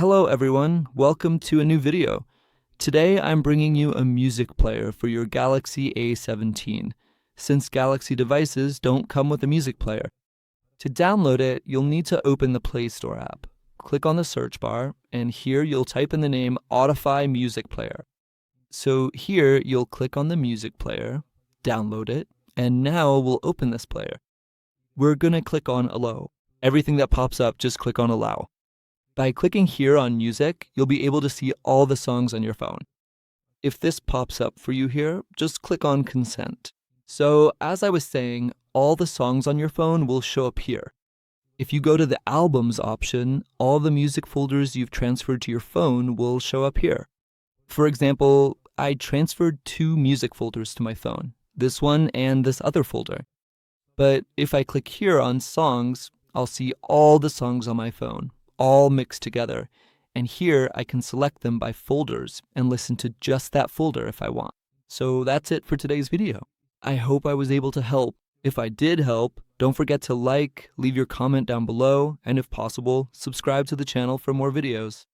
Hello everyone, welcome to a new video. Today I'm bringing you a music player for your Galaxy A17, since Galaxy devices don't come with a music player. To download it, you'll need to open the Play Store app. Click on the search bar, and here you'll type in the name Audify Music Player. So here you'll click on the music player, download it, and now we'll open this player. We're going to click on Allow. Everything that pops up, just click on Allow. By clicking here on Music, you'll be able to see all the songs on your phone. If this pops up for you here, just click on Consent. So, as I was saying, all the songs on your phone will show up here. If you go to the Albums option, all the music folders you've transferred to your phone will show up here. For example, I transferred 2 music folders to my phone, this one and this other folder. But if I click here on Songs, I'll see all the songs on my phone, all mixed together, and here I can select them by folders and listen to just that folder if I want. So that's it for today's video. I hope I was able to help. If I did help, don't forget to like, leave your comment down below, and if possible, subscribe to the channel for more videos.